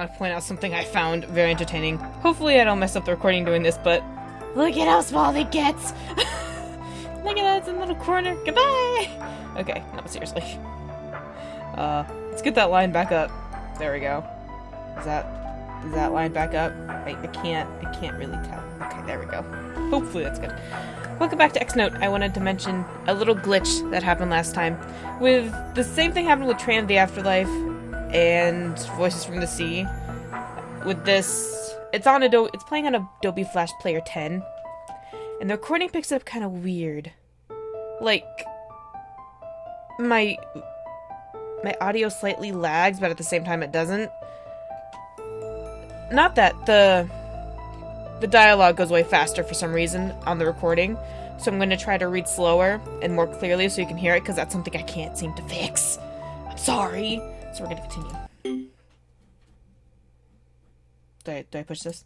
want to point out something I found very entertaining. Hopefully I don't mess up the recording doing this, but look at how small it gets! Look at that, it's in the little corner. Goodbye! Okay, no, seriously. Let's get that line back up. There we go. Is that line back up? I can't really tell. Okay, there we go. Hopefully that's good. Welcome back to X-Note. I wanted to mention a little glitch that happened last time. With the same thing happened with Train of the Afterlife and Voices from the Sea. With this, it's playing on Adobe Flash Player 10. And the recording picks up kind of weird. Like, my audio slightly lags, but at the same time it doesn't. Not that the dialogue goes way faster for some reason on the recording, so I'm going to try to read slower and more clearly so you can hear it, because that's something I can't seem to fix. I'm sorry. So we're going to continue. Do I push this?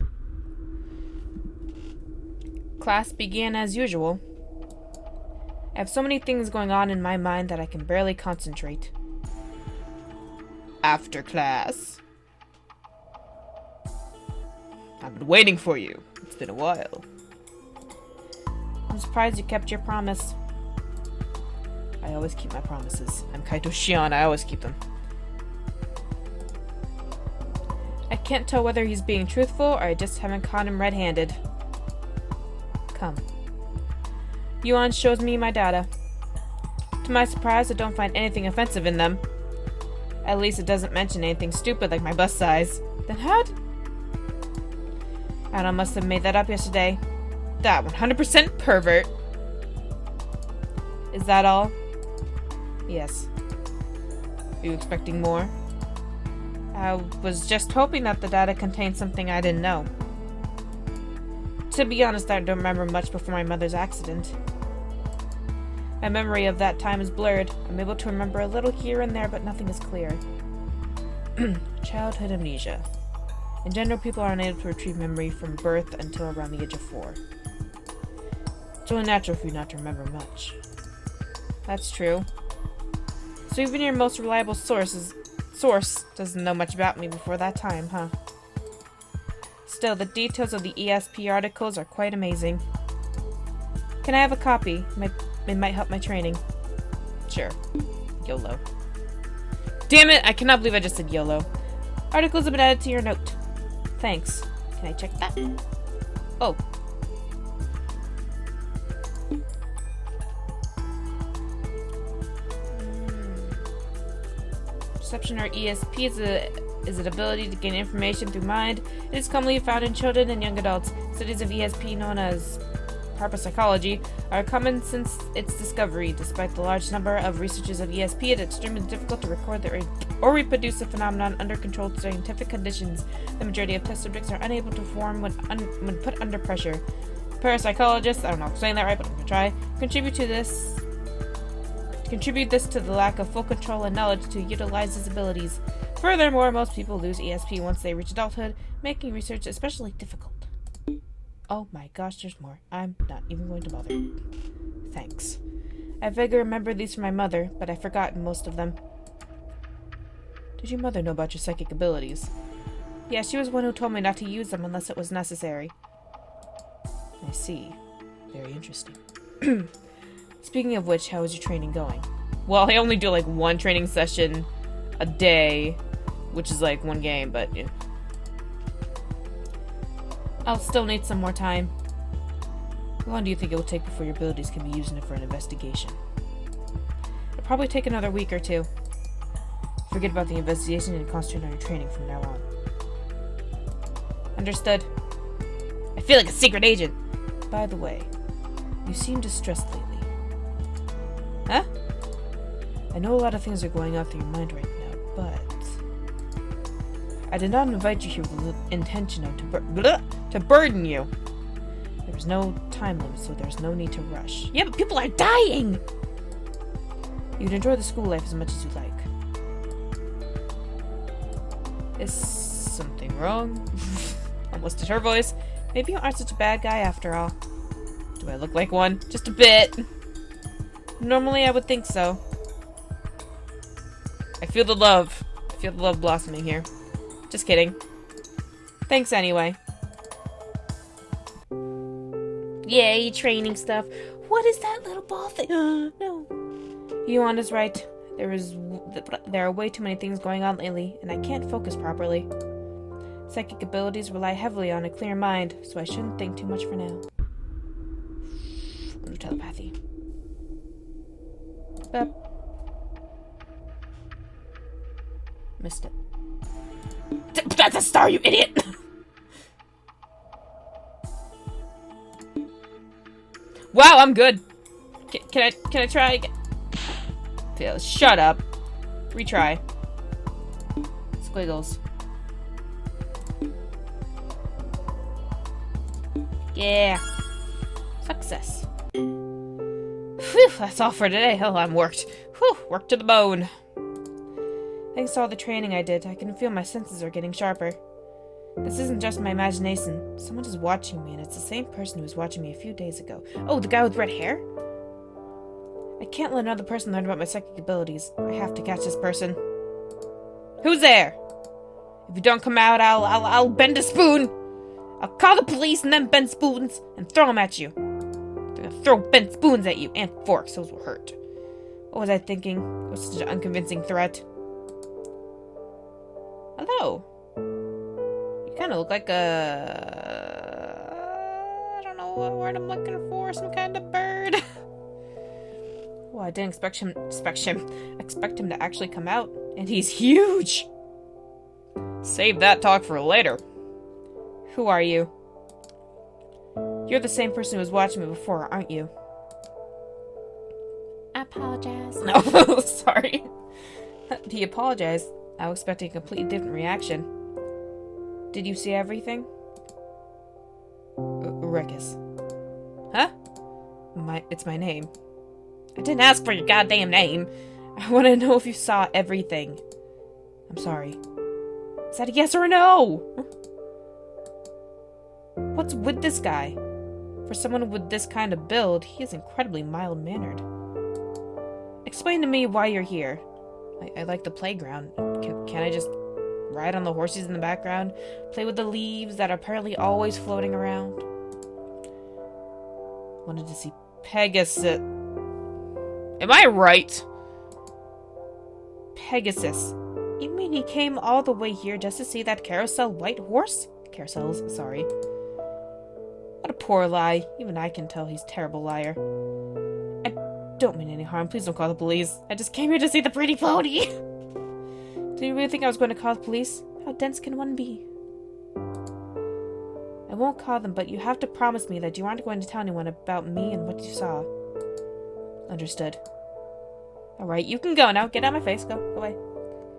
Class began as usual. I have so many things going on in my mind that I can barely concentrate. After class. I've been waiting for you. It's been a while. I'm surprised you kept your promise. I always keep my promises. I'm Kaito Shion, I always keep them. I can't tell whether he's being truthful or I just haven't caught him red-handed. Come. Yuan shows me my data. To my surprise, I don't find anything offensive in them. At least it doesn't mention anything stupid like my bust size. Then how'd? Anna must have made that up yesterday. That 100% pervert. Is that all? Yes. Are you expecting more? I was just hoping that the data contained something I didn't know. To be honest, I don't remember much before my mother's accident. My memory of that time is blurred. I'm able to remember a little here and there, but nothing is clear. Childhood amnesia. In general, people are unable to retrieve memory from birth until around the age of 4. It's only natural for you not to remember much. That's true. So even your most reliable source doesn't know much about me before that time, huh? Still, the details of the ESP articles are quite amazing. Can I have a copy? It might help my training. Sure. YOLO. Damn it! I cannot believe I just said YOLO. Articles have been added to your note. Thanks. Can I check that? Oh. Perception, or ESP, is an ability to gain information through mind. It is commonly found in children and young adults. Studies of ESP, known as parapsychology, are common since its discovery. Despite the large number of researchers of ESP, it is extremely difficult to record or reproduce the phenomenon under controlled scientific conditions. The majority of test subjects are unable to perform when put under pressure. Parapsychologists, I don't know if I'm saying that right, but I'm gonna try, contribute this to the lack of full control and knowledge to utilize his abilities. Furthermore, most people lose ESP once they reach adulthood, making research especially difficult. Oh my gosh, there's more. I'm not even going to bother. Thanks. I vaguely remember these from my mother, but I've forgotten most of them. Did your mother know about your psychic abilities? Yeah, she was one who told me not to use them unless it was necessary. I see. Very interesting. Speaking of which, how is your training going? Well, I only do like one training session a day, which is like one game, but yeah. I'll still need some more time. How long do you think it will take before your abilities can be used for an investigation? It'll probably take another week or 2. Forget about the investigation and concentrate on your training from now on. Understood. I feel like a secret agent. By the way, you seem distressed lately. Huh? I know a lot of things are going on through your mind right now, but I did not invite you here with the intention of to burden you. There is no time limit, so there's no need to rush. Yeah, but people are dying! You'd enjoy the school life as much as you like. Is something wrong? Almost did her voice. Maybe you aren't such a bad guy after all. Do I look like one? Just a bit. Normally I would think so. I feel the love. I feel the love blossoming here. Just kidding. Thanks anyway. Yay, training stuff. What is that little ball thing? No. Yuan is right. There are way too many things going on lately, and I can't focus properly. Psychic abilities rely heavily on a clear mind, so I shouldn't think too much for now. Under telepathy. Up. Missed it. That's a star, you idiot! Wow, I'm good. Can I try again? Phil, shut up. Retry. Squiggles. Yeah. Success. Phew, that's all for today. Hell, I'm worked. Whew, worked to the bone. Thanks to all the training I did, I can feel my senses are getting sharper. This isn't just my imagination. Someone is watching me, and it's the same person who was watching me a few days ago. Oh, the guy with red hair? I can't let another person learn about my psychic abilities. I have to catch this person. Who's there? If you don't come out, I'll bend a spoon. I'll call the police and then bend spoons and throw them at you. They're gonna throw bent spoons at you and forks. Those will hurt. What was I thinking? It was such an unconvincing threat. Hello. You kind of look like a... I don't know what word I'm looking for. Some kind of bird. Well, I didn't expect him to actually come out. And he's huge. Save that talk for later. Who are you? You're the same person who was watching me before, aren't you? I apologize. No, sorry. He apologized. I was expecting a completely different reaction. Did you see everything? Ruckus. Huh? It's my name. I didn't ask for your goddamn name. I want to know if you saw everything. I'm sorry. Is that a yes or a no? What's with this guy? For someone with this kind of build, he is incredibly mild-mannered. Explain to me why you're here. I like the playground. Can I just ride on the horses in the background? Play with the leaves that are apparently always floating around? Wanted to see Pegasus. Am I right? Pegasus. You mean he came all the way here just to see that carousel white horse? Carousels, sorry. What a poor lie. Even I can tell he's a terrible liar. I don't mean any harm. Please don't call the police. I just came here to see the pretty pony. Do you really think I was going to call the police? How dense can one be? I won't call them, but you have to promise me that you aren't going to tell anyone about me and what you saw. Understood. Alright, you can go now. Get out of my face. Go away.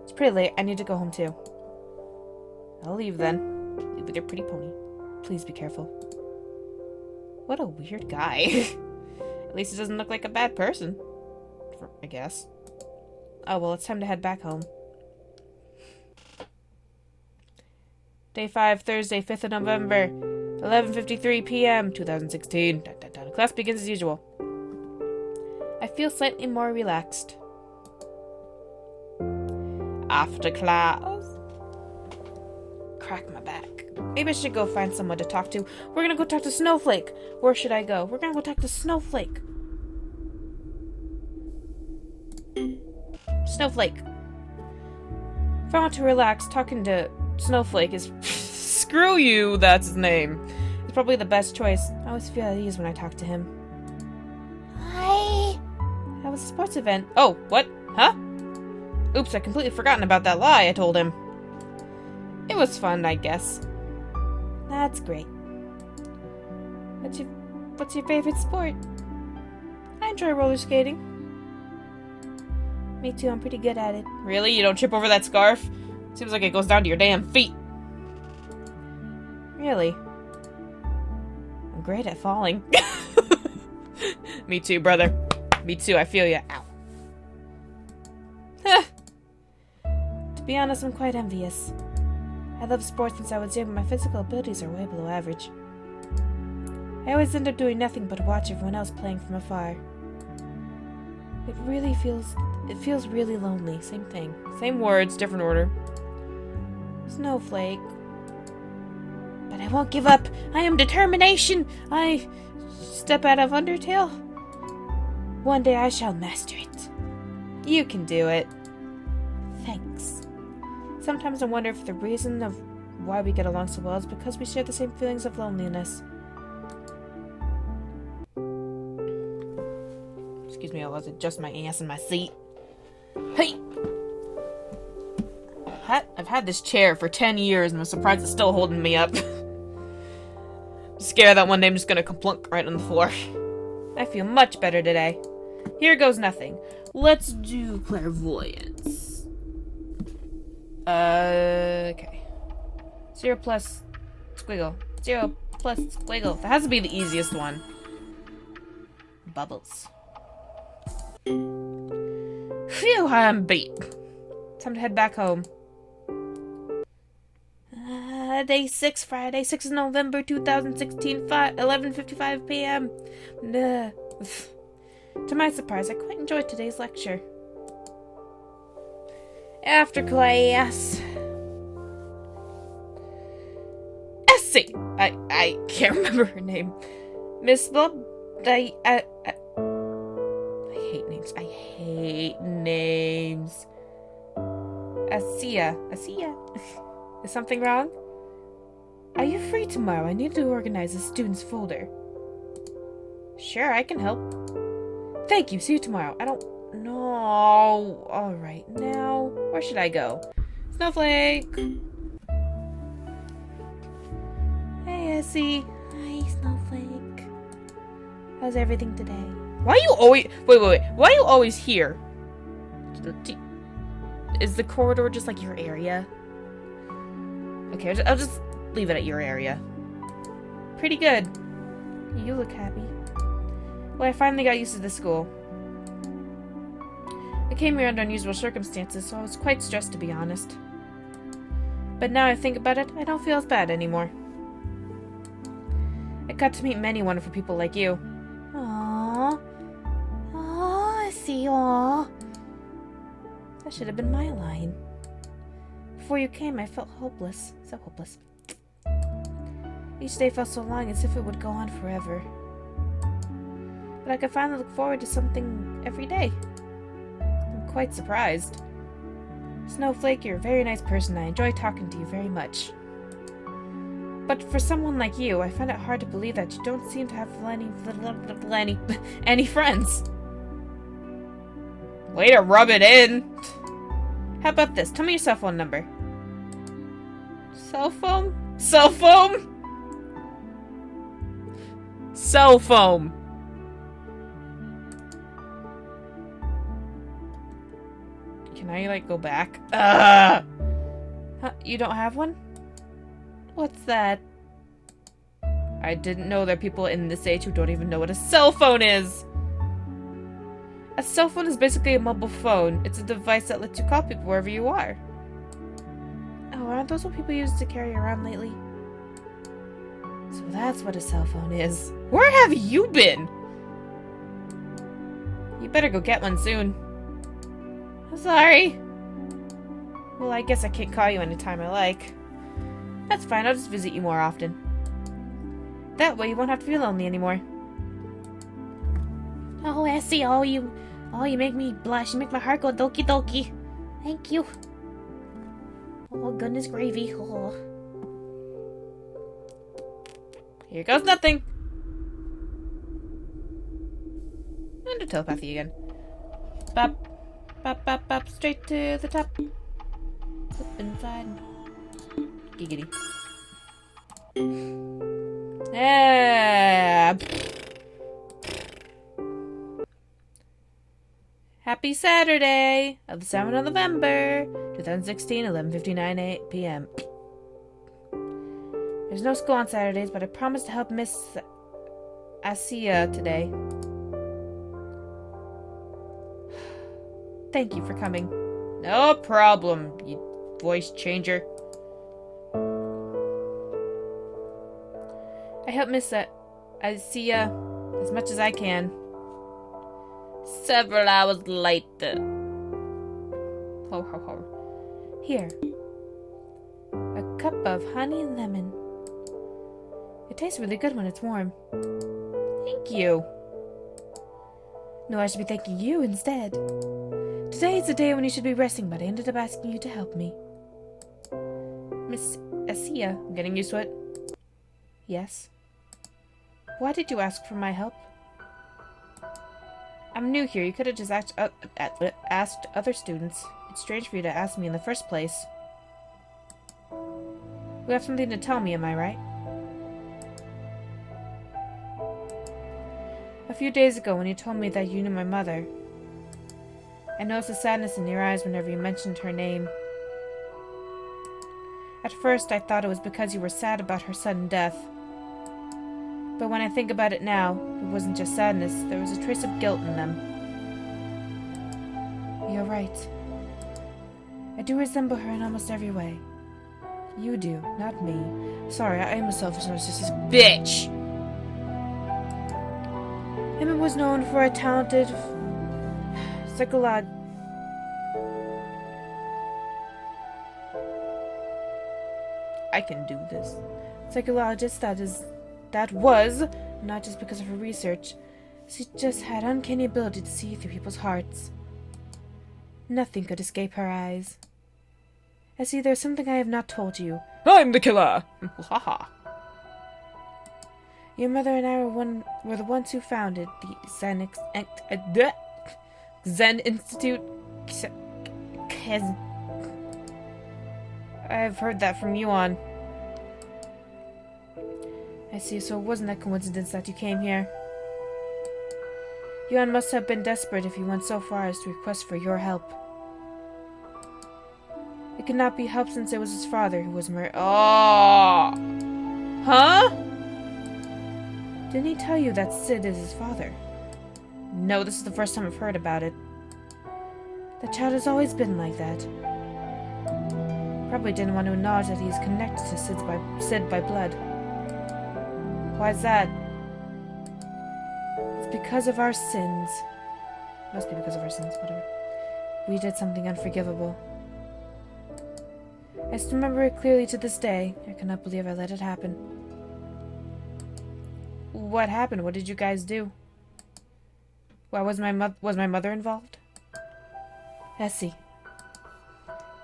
It's pretty late. I need to go home too. I'll leave then. Leave with your pretty pony. Please be careful. What a weird guy. At least he doesn't look like a bad person. I guess. Oh, well, it's time to head back home. Day 5, Thursday, 5th of November, 11:53 p.m., 2016. Class begins as usual. I feel slightly more relaxed. After class. Crack my back. Maybe I should go find someone to talk to. We're gonna go talk to Snowflake. Where should I go? We're gonna go talk to Snowflake. Snowflake. If I want to relax, talking to Snowflake is... Screw you, that's his name. It's probably the best choice. I always feel at ease when I talk to him. Hi. That was a sports event. Oh, what? Huh? Oops, I completely forgotten about that lie I told him. It was fun, I guess. That's great. What's your favorite sport? I enjoy roller skating. Me too, I'm pretty good at it. Really? You don't trip over that scarf? Seems like it goes down to your damn feet. Really? I'm great at falling. Me too, brother. Me too, I feel ya. Ow. To be honest, I'm quite envious. I love sports since I was young, but my physical abilities are way below average. I always end up doing nothing but watch everyone else playing from afar. It feels really lonely. Same thing. Same words, different order. Snowflake. But I won't give up. I am determination. I step out of Undertale. One day I shall master it. You can do it. Thanks. Sometimes I wonder if the reason of why we get along so well is because we share the same feelings of loneliness. Excuse me, I'll adjust my ass in my seat. Hey! I've had this chair for 10 years and I'm surprised it's still holding me up. I'm scared that one day I'm just gonna plunk right on the floor. I feel much better today. Here goes nothing. Let's do clairvoyance. Okay. 0 plus squiggle. 0 plus squiggle. That has to be the easiest one. Bubbles. Phew, I'm beat. Time to head back home. Day 6, Friday, 6th of November, 2016, 11:55 p.m. To my surprise, I quite enjoyed today's lecture. After class... Essie! I can't remember her name. Miss Bob... I hate names. I hate names. Asia. Is something wrong? Are you free tomorrow? I need to organize the students' folder. Sure, I can help. Thank you. See you tomorrow. I don't know. Alright, now, where should I go? Snowflake! Hey, Essie. Hi, Snowflake. How's everything today? Why are you always... Wait. Why are you always here? Is the corridor just like your area? Okay, I'll just leave it at your area. Pretty good. You look happy. Well, I finally got used to the school. I came here under unusual circumstances, so I was quite stressed, to be honest. But now I think about it, I don't feel as bad anymore. I got to meet many wonderful people like you. Aww. Aww, I see, aww. That should have been my line. Before you came, I felt hopeless. So hopeless. Each day felt so long, as if it would go on forever. But I could finally look forward to something every day. I'm quite surprised. Snowflake, you're a very nice person. I enjoy talking to you very much. But for someone like you, I find it hard to believe that you don't seem to have any friends. Way to rub it in. How about this? Tell me your cell phone number. Cell phone? Cell phone? Cell phone. Can I, like, go back? Huh, you don't have one? What's that? I didn't know there are people in this age who don't even know what a cell phone is. A cell phone is basically a mobile phone. It's a device that lets you call people wherever you are. Oh, aren't those what people use to carry around lately? So that's what a cell phone is. Where have you been? You better go get one soon. I'm sorry. Well, I guess I can't call you anytime I like. That's fine, I'll just visit you more often. That way you won't have to feel lonely anymore. Oh, Essie, oh, you make me blush. You make my heart go doki doki. Thank you. Oh, goodness gravy. Oh. Here goes nothing. And a telepathy again. Bop, bop, bop, bop, straight to the top. Flip inside. Giggity. Happy Saturday of the 7th of November, 2016, 11:59 p.m. There's no school on Saturdays, but I promised to help Miss Asia today. Thank you for coming. No problem, you voice changer. I help Miss Asia as much as I can. Several hours later. Ho ho ho. Here. cup of honey and lemon. It tastes really good when it's warm. Thank you. No, I should be thanking you instead. Today is the day when you should be resting, but I ended up asking you to help me. Miss Asia, I'm getting used to it. Yes? Why did you ask for my help? I'm new here. You could have just asked other students. It's strange for you to ask me in the first place. You have something to tell me, am I right? A few days ago, when you told me that you knew my mother, I noticed the sadness in your eyes whenever you mentioned her name. At first, I thought it was because you were sad about her sudden death. But when I think about it now, it wasn't just sadness, there was a trace of guilt in them. You're right. I do resemble her in almost every way. You do, not me. Sorry, I am a selfish narcissistic bitch! hmmm was known for a talented I can do this. Psychologist that was not just because of her research. She just had uncanny ability to see through people's hearts. Nothing could escape her eyes. I see there's something I have not told you. I'm the killer! Haha. Your mother and I were the ones who founded the Zen Institute. I've heard that from you on. I see, so it wasn't a coincidence that you came here. Yuan must have been desperate if he went so far as to request for your help. It could not be helped since it was his father who was murdered. Oh! Huh? Didn't he tell you that Sid is his father? No, this is the first time I've heard about it. The child has always been like that. Probably didn't want to acknowledge that he's connected to Sid by blood. Why's that? It's because of our sins. Must be because of our sins, whatever. We did something unforgivable. I still remember it clearly to this day. I cannot believe I let it happen. What happened? What did you guys do? Why was my mother involved? Essie.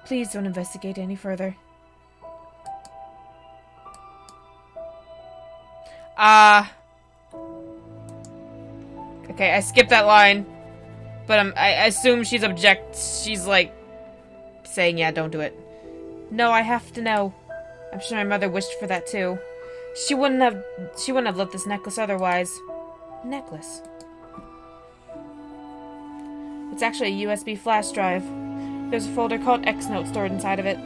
Please don't investigate any further. Okay, I skipped that line. But I assume she's like, saying, yeah, don't do it. No, I have to know. I'm sure my mother wished for that too. She wouldn't have left this necklace otherwise. Necklace? It's actually a USB flash drive. There's a folder called X Note stored inside of it.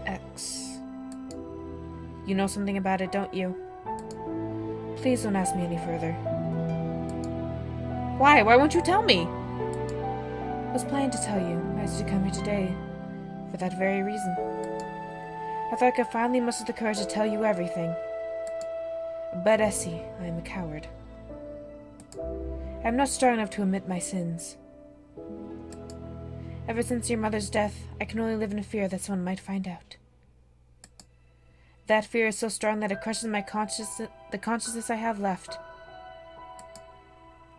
X. You know something about it, don't you? Please don't ask me any further. Why? Why won't you tell me? I was planning to tell you. I asked you to come here today. For that very reason. I thought I could finally muster the courage to tell you everything. But Essie, I am a coward. I am not strong enough to admit my sins. Ever since your mother's death, I can only live in a fear that someone might find out. That fear is so strong that it crushes my the consciousness I have left.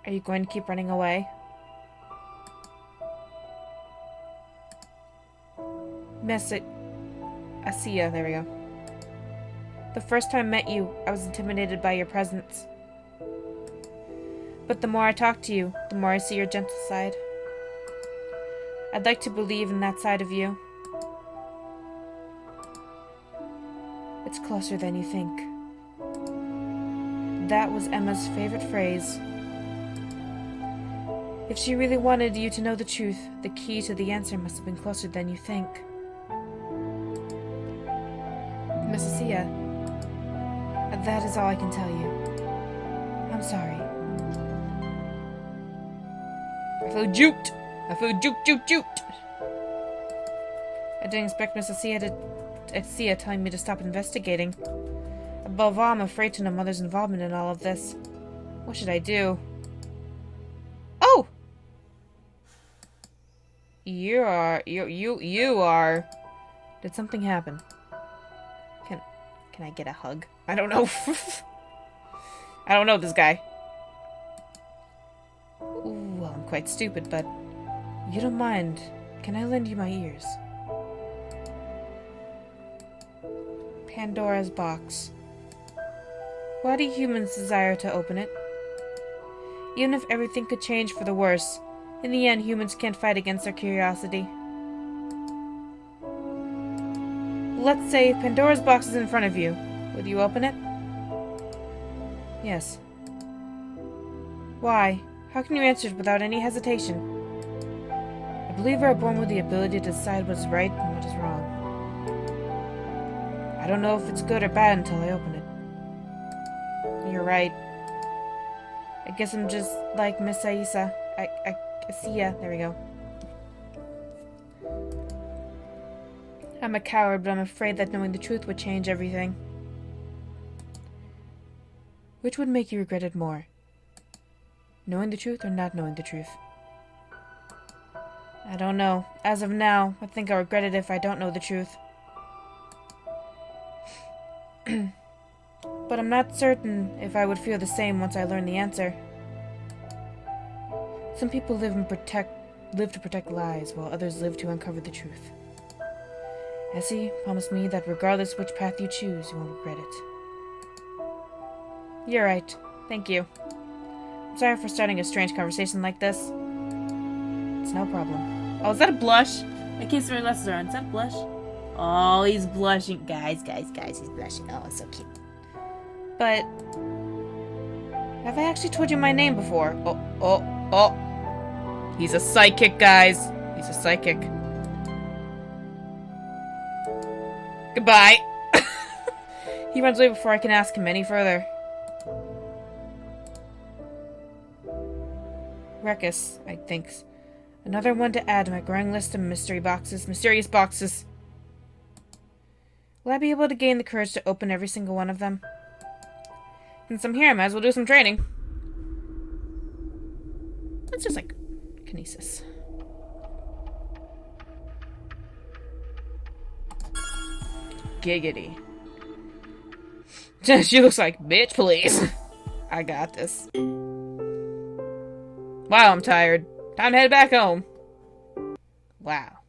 Are you going to keep running away? Asia, there we go. The first time I met you, I was intimidated by your presence. But the more I talk to you, the more I see your gentle side. I'd like to believe in that side of you. It's closer than you think. That was Emma's favorite phrase. If she really wanted you to know the truth, the key to the answer must have been closer than you think. Miss Asia, that is all I can tell you. I'm sorry. I feel juked. I feel juked. I didn't expect Miss Asia telling me to stop investigating. Above all, I'm afraid to know Mother's involvement in all of this. What should I do? Oh! You are. Did something happen? Can I get a hug? I don't know. I don't know this guy. Ooh, well, I'm quite stupid, but you don't mind. Can I lend you my ears? Pandora's box. Why do humans desire to open it? Even if everything could change for the worse, in the end, humans can't fight against their curiosity. Let's say Pandora's box is in front of you. Would you open it? Yes. Why? How can you answer it without any hesitation? I believe we are born with the ability to decide what is right and what is wrong. I don't know if it's good or bad until I open it. You're right. I guess I'm just like Miss Aisa. I see ya. There we go. I'm a coward, but I'm afraid that knowing the truth would change everything. Which would make you regret it more? Knowing the truth or not knowing the truth? I don't know. As of now, I think I'll regret it if I don't know the truth. But I'm not certain if I would feel the same once I learn the answer. Some people live to protect lies, while others live to uncover the truth. Essie, promise me that regardless which path you choose, you won't regret it. You're right. Thank you. I'm sorry for starting a strange conversation like this. It's no problem. Oh, is that a blush? In case my glasses are on. Is that a blush? Oh, he's blushing. Guys, he's blushing. Oh, it's so cute. But have I actually told you my name before? Oh. He's a psychic, guys. He's a psychic. Goodbye. He runs away before I can ask him any further. Rekus, I think. Another one to add to my growing list of mysterious boxes. Will I be able to gain the courage to open every single one of them? Since I'm here, I might as well do some training. It's just like kinesis. Giggity. She looks like, bitch, please. I got this. Wow, I'm tired. Time to head back home. Wow.